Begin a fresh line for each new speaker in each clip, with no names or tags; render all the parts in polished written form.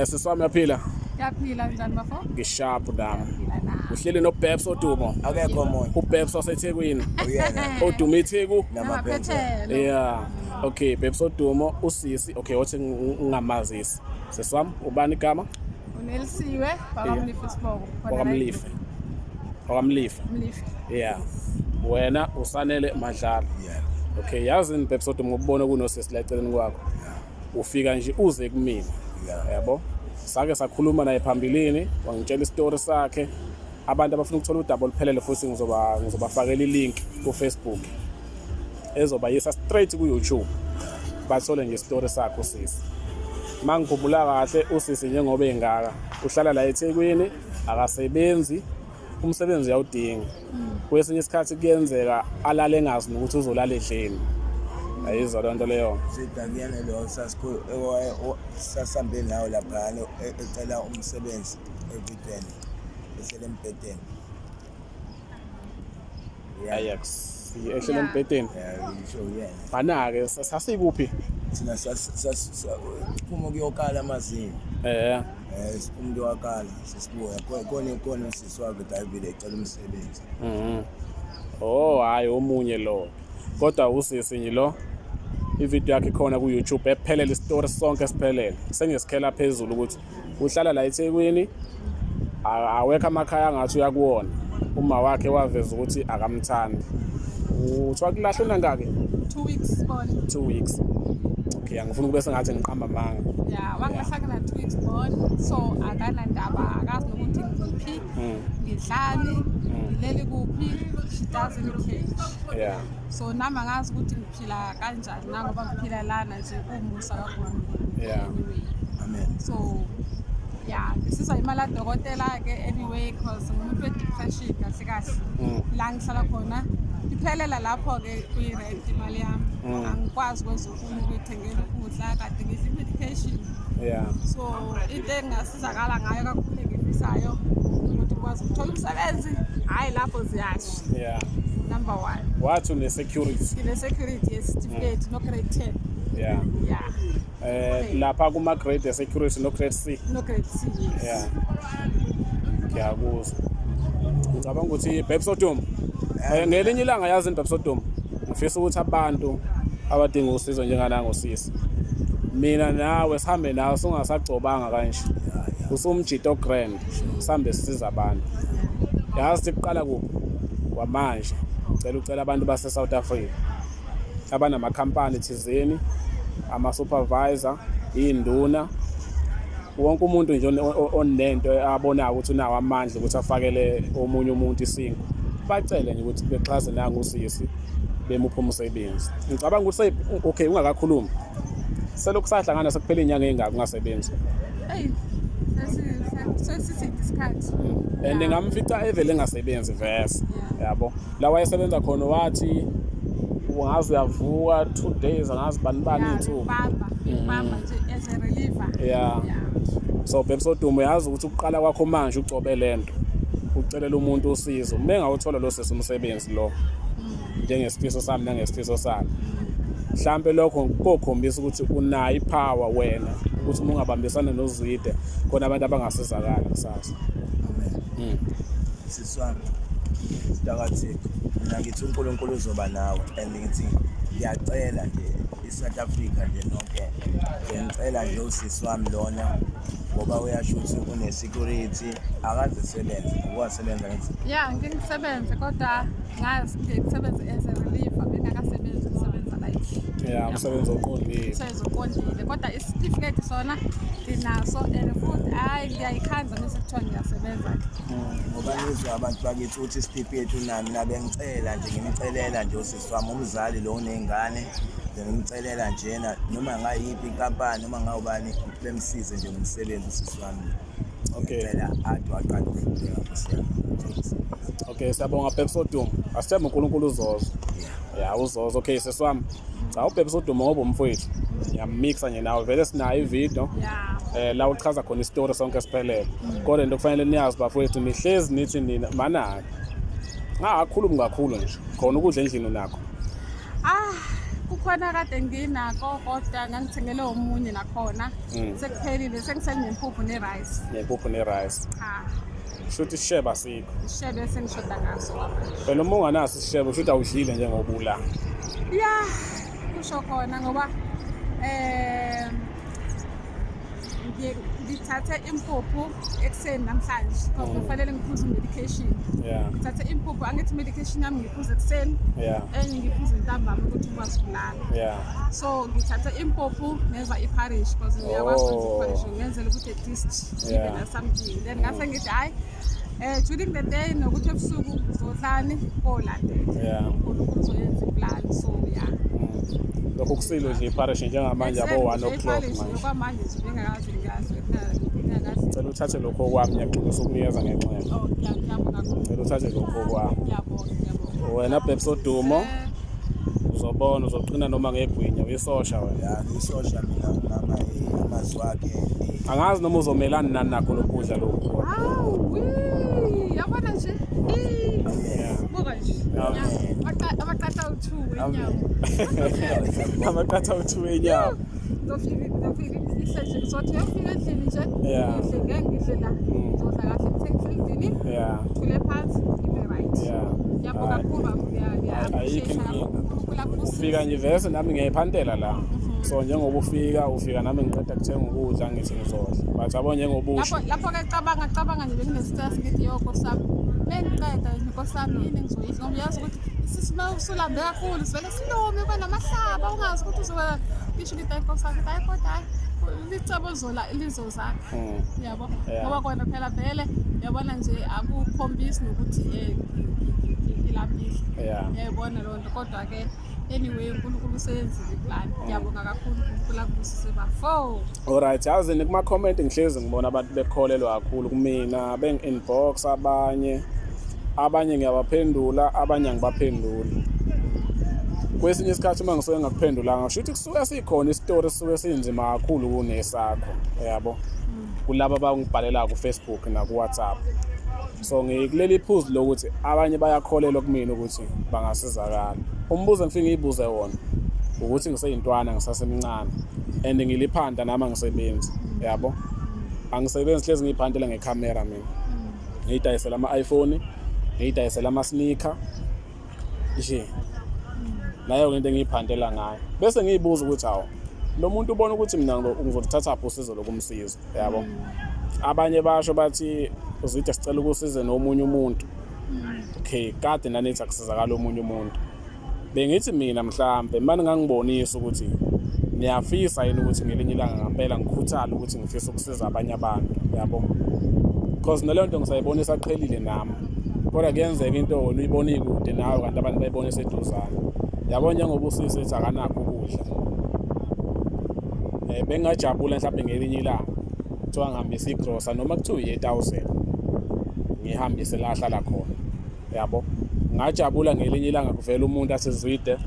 Siswami yaphila.
Yaphila njani bafo?
Ngisharp nami. Uhleli noBebs Odumo.
Akekho omunye.
uBebs waseThekwini.
Uyena.
Odumo iTheku.
Namaphethelo.
Yeah. Okay, Bebs Odumo usisi. Okay, wathi ngingamazisi. Siswami ubani igama?
Unelisiwe bakamlife Siboko.
Wakamlife.
Mlife.
Yeah. Wena usanele Madlala.
Yeah.
Okay, yazi ni Bebs Odumo ngokubona kunosisi la eceleni kwakho. Ufika nje uze kumina. Yabo. Sake sakhuluma naye phambilini, wangitshela istory sakhe. Abantu abafuna ukuthola udaba oluphelele futhi ngizobafakela ilink ku Facebook. Ezoba yisa straight ku YouTube. Bathole nje istory sakhe usisi. Mangikhumbula kahle usisi njengoba engaka. Uhlala la eThekwini, akasebenzi, umsebenzi uyawudinga. Kwesinye isikhathi kuyenzeka alale engazi nokuthi uzolala edleni. Ayizwa lento leyo.
Sidakuyena lo sasambe nawo lapha ecela umsebenzi evidweni esele embedeni.
Ajax ehlele embedeni.
Ngisho yena.
Bana-ke sasikuphi?
Thina siphuma ukuyokala amazinyo. Siphuma ukuyokala sesibuya khona siswave David ecela umsebenzi.
Oh hayi omunye lo. Kodwa usisi nje lo ivideo yakhe khona ku YouTube ephelele istory sonke siphelele. Sengisikhela phezulu ukuthi uhlala la eThekwini awekho amakhaya ngathi uyakuwona. Uma wakhe waveza ukuthi akamthandi. Uthiwa kulahlwe nangake?
2 weeks born.
2 weeks. Okay, angifuni kube sengathi ngiqamba manga.
Yeah, wangilahla kana 2 weeks born. So akanandaba akazi nokuthi ngiphi. Ngidlani, ngilele kuphi. She doesn't care.
Yeah.
So nami angazi ukuthi ngiphila kanjani nangoba ngiphila lana nje umusa kakhulu.
Yeah.
Anyway.
Amen.
So yeah, ngisizwa imali kadokotela ke anyway because ngumuntu we-depression kahle kahle. La ngihlala khona iphelela lapho ke kwi-rent imali yami. Angikwazi kwezokunye ukuyithengela ukudla kade ngidla medication.
Yeah.
So into engasizakala ngayo kakhulu engifisayo ukuthi ukwazi ukuthola umsebenzi hayi lapho ziyasho.
Yeah.
Number 1.
Wathi une-security.
Ine-security yes-certificate no grade 10.
Yeah.
Yeah.
Lapha kuma grade security no grade C.
No grade C. Yes.
Yeah. Ngiyakuzwa. Ngicabanga ukuthi Bebs Odumo. Ngelinye ilanga yazi Bebs Odumo. Ngifisa ukuthi abantu abadinga usizo njengana ngosisi. Mina nawe sihambe nawe sungasagcobanga kanje. Usumjito grand. Sihambe sisiza abantu. Yazi siqala kuphi? Kwamanje. Ucela abantu base South Africa. Abanama company thizeni, ama supervisor, induna. Wonke umuntu nje onento abona ukuthi unawo amandla ukuthi afakele omunye umuntu isingo. Bacele nje ukuthi bexhase nanga usisi bemupha umsebenzi. Ngicabanga ukuthi okay ungakakhulumi. Selokhu sahlangana sekuphela inyanga engaka ungasebenzi.
Hey. Sesithi isikhathi.
And ngamfica evele engasebenzi verse. Yabo. La wayesebenza khona wathi ungaze uyavuka 2 days angazi bani insuku.
Bamba nje as a reliever.
Yeah. So Bebs Odumo yazi ukuthi ukuqala kwakho manje ucobe lento. Ucelela umuntu usizo. Mengawuthola lo sesi umsebenzi lo. Njengesifiso sami nangesifiso sakhe. Mhlambe lokho kokhombisa ukuthi unayo ipower wena ukuthi ungabambisana noZwide khona abantu abangasizakala kusasa.
Amen. Siswami. Sidakathiko. Mina ngithi uNkulunkulu uzoba nawe and ngithi ngiyacela nje iSouth Africa nje nonke. Ngicela nje usisi wami lona ngoba uyasho ukuthi une-security akaze sebenze ukwasebenza ngithi.
Yeah, ngisebenze kodwa ngazi ngisebenza as a reliever bengakasebenzi ukusebenza like.
Yeah, umsebenzi oqondile.
Umsebenzi oqondile kodwa isitifiketi sona dinaso and futhi hayi ngiyayikhanza ngisekuthiwa ngiyasebenza.
Ngoba nizwa abantu bakithi ukuthi isitifiketi unami nabe ngicela nje ngimcelela nje usisi wami umzali lo unengane ngimcelela njena noma ngayiphi inkampani noma ngawubani bemsize nje ngomsebenzi usisi wami.
Okay.
Ngicela athi waqala ukufundela kusiyami.
Okay, siyabonga Bebs Odumo. Asithembe uNkulunkulu uzozo. Yeah, uzozo. Okay, sesiwami. Cha uBebs Odumo ngoba umfowethu. Ngiyamixa nje nawe vele sinayo ivideo.
Yeah.
La uchaza khona istory sonke siphelele. Kodwa into kufanele niyazi bafowethu nihlezi nithi nina mana. Ngakhuluma kakhulu nje. Khona ukudla endlini nakho.
kukhona kade nginako kodwa ngangithengele omunye nakhona sekuphelile sengisenempuphu nerice
nempuphu nerice
cha
shuthi isisheba sikho
ishebe sengishoda ngaso
phela uma unganaso isisheba shuthi awudlile njengobula
ya kusho khona ngoba ngithathe impuphu ekuseni namhlanje ngoba kufanele ngiphuze medication ngithathe impuphu angithi medication yami ngiphuze ekuseni enye ngiphuze ntambama ukuthi ukwazi ukulala so ngithathe impuphu neza iparish because ngiyakwazi ukuthi iparish ngenzele ukuthi at least ibe na something then ngase ngithi hayi during the day nokuthi ebusuku uzodlani kolandela uNkulunkulu uzoyenza iplan so
lokho kusilo nje iparish njengamanje abo 1 o'clock manje
kwamanje nje ngingakazi
cela uthathe lokho kwami ngiyaxolisa ukunikeza ngenxeba
ngiyabonga
cela uthathe lokho kwami
ngiyabonga
wena Bebsodumo uzobona uzoqina noma ngegwinya uyisosha wena
isosha mina umama amazwi wakhe
angazi noma uzomelana nani nakho lokudla lokho
yabona nje buka nje amaqatha u2 wenyama
amaqatha u2 wenyama
Dofika ngihle nje sothi uyafika endlini nje ngihle ngihle la ngizodla kahle ngithengisele endlini kule phansi ibe right yabonga kakhulu
ufika nje vese nami ngiyayiphantela la so njengoba ufika nami ngiqeda kuthenga ukudla ngithi ngizodla but yabo njengobusha
lapho ke cabanga nje bekunestress ngithi yoko sami bengiqeda inkosami yini ngizoyidla ngoba yazi ukuthi sisima usulambe kakhulu sivele sinome kwanamahlaba ungazi ukuthi uzoba ngisho ngithi inkosami hayi kodwa hayi licebo zola ilizo zakhe yabo ngoba kona phela vele yabona nje akukhombisi nokuthi ngilambile yabona lonto kodwa ke anyway uNkulunkulu usenzile plan ngiyabonga kakhulu uNkulunkulu akubusise bafo
alright yazini kuma comment ngihlezi ngibona abantu bekholelwa kakhulu kumina inbox abanye ngiyabaphendula abanye ngibaphendula kwesinye isikhathi uma ngisuke ngakuphendulanga ngisho ukuthi kusuke sikhona istory sisuke sinzima kakhulu kunesakho yabo kulabo abangibhalela ku Facebook na ku WhatsApp so ngikuleli iphuzu lokuthi abanye bayakholelwa kumina ukuthi bangasizakala umbuzo ngifike ngiyibuze wona ukuthi ngiseyintwana ngisasemncane and ngiliphanda nama ngisebenzi yabo angisebenzi hlezi ngiphandela ngecamera mina ngidayisela ama-iPhone ngidayisela ama-sneaker nje nayo into engiyiphandela ngayo bese ngiyibuza ukuthi hawo lo muntu ubona ukuthi mina ngizothatha usizo lokumsiza yabo abanye basho bathi uzithe sicela ukusiza nomunye umuntu okay kade nanithi akusizakala omunye umuntu bengithi mina mhlambe manje ngangibonisa ukuthi niyafisa yini ukuthi ngelinye ilanga ngempela ngikhuthala ukuthi ngifisa ukusiza abanye abantu yabo because naleyo nto ngisayibonisa aqhelile nami kodwa kuyenzeka into uyibona ikude nawe kanti abantu bayibona eseduzane yabo njengoba usisi ethi akanakho ukudla bengajabula mhlawumbe ngelinye ilanga kuthiwa ngihambisa igrosa noma kuthiwa 8000 ngihambise la hlala khona yabo ngajabula ngelinye ilanga kuvela umuntu asizwide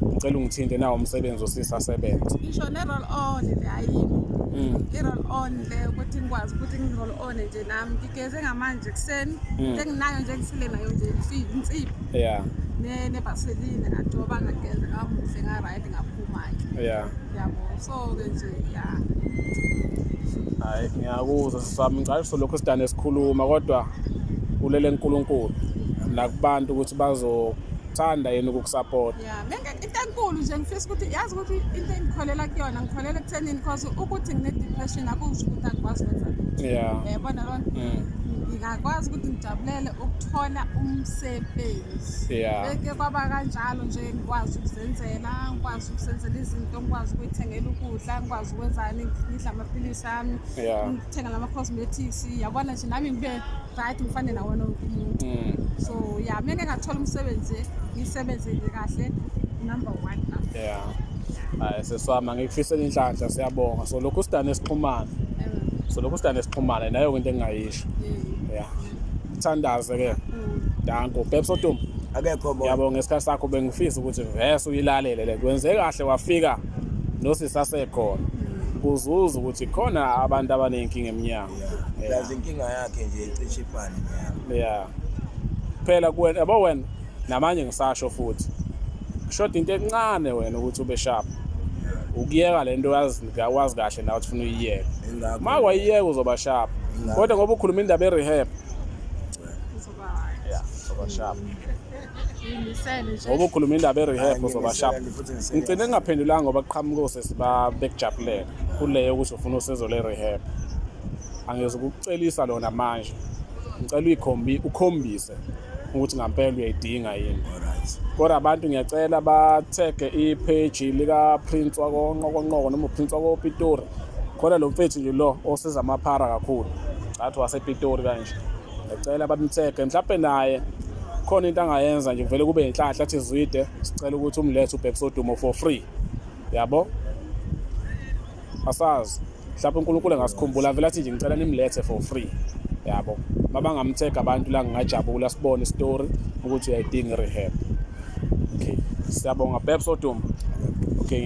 ngicela ungithinte nawo umsebenzi osisa sebenza
ngisho ne-roll on le ayini i-roll on le ukuthi ngikwazi ukuthi ngi-roll on nje nami ngigeze ngamanje ekuseni enginayo nje ngisile nayo nje insipho nebhaseline ngajoba ngageza ngamuhle nga-right ngaphumayo yabo so-ke nje
hayi ngiyakuzwa sisami ngicasho lokho sidane sikhuluma kodwa ulele uNkulunkulu nakubantu ukuthi bazothanda yena ukukusupport
into enkulu nje ngifisa ukuthi yazi ukuthi into engikholela kuyona ngikholela ekuthenini because ukuthi ngine-depression akusho ukuthi angikwazi ukwenza yabona lona ngingakwazi ukuthi ngijabulele ukuthola umsebenzi beke kwaba kanjalo nje ngikwazi ukuzenzela ngikwazi ukusenzela izinto ngikwazi ukuyithengela ukudla ngikwazi ukwenzani ngidla amaphilisi ami ngithenga lama-cosmetics yabona nje nami ngibe right ngifane nawona umuntu so mina ngathola umsebenzi ngisebenzile kahle number 1
hayi seswama ngikufisela inhlanhla siyabonga so lokhu sidane sixhumana nayo into engingayisho thandaze ke danko Bebsodumo
akekho bona
yabo ngesikhathi sakho bengifisa ukuthi vese uyilalele le kwenze kahle wafika nosisa sekhona kuzuza ukuthi khona abantu abanenkinga eminyango
yazi inkinga yakhe nje icishe ifane neyami
phela kuwena yabo wena namanje ngisasho futhi kushoda into encane wena ukuthi ube sharp ukuyeka lento wazi kahle nawe ufuna uyiyeka uma wayiyeka uzoba sharp kodwa ngoba ukhuluma indaba ye-rehab uzoba sharp ngoba ukhuluma indaba ye-rehab uzoba sharp ngicine ngingaphendulanga ngoba kuqhamuka osesiba bekujabulela kuleyo ukuthi ufuna usizo le-rehab angizokucelisa lona manje ngicela ukhombise ukuthi ngampela uyayidinga yini kodwa abantu ngiyacela bathege ipage lika Prince wakonqokonqoko noma uPrince wakoPitori khona lo mfethu nje lo osiza amaphara kakhulu ngathi wasePitori kanje ngicela bamthege mhlawumbe naye khona into angayenza nje kuvele kube inhlahla athi zwide sicela ukuthi umlethe uBheksodumo for free yabo asazi mhlawumbe uNkulunkulu engasikhumbula vele athi nje ngicela nimlethe for free yabo mabangamtheka abantu la ngingajabula sibone istory ukuthi uyayidinga rehab okay siyabonga Bheksodumo okay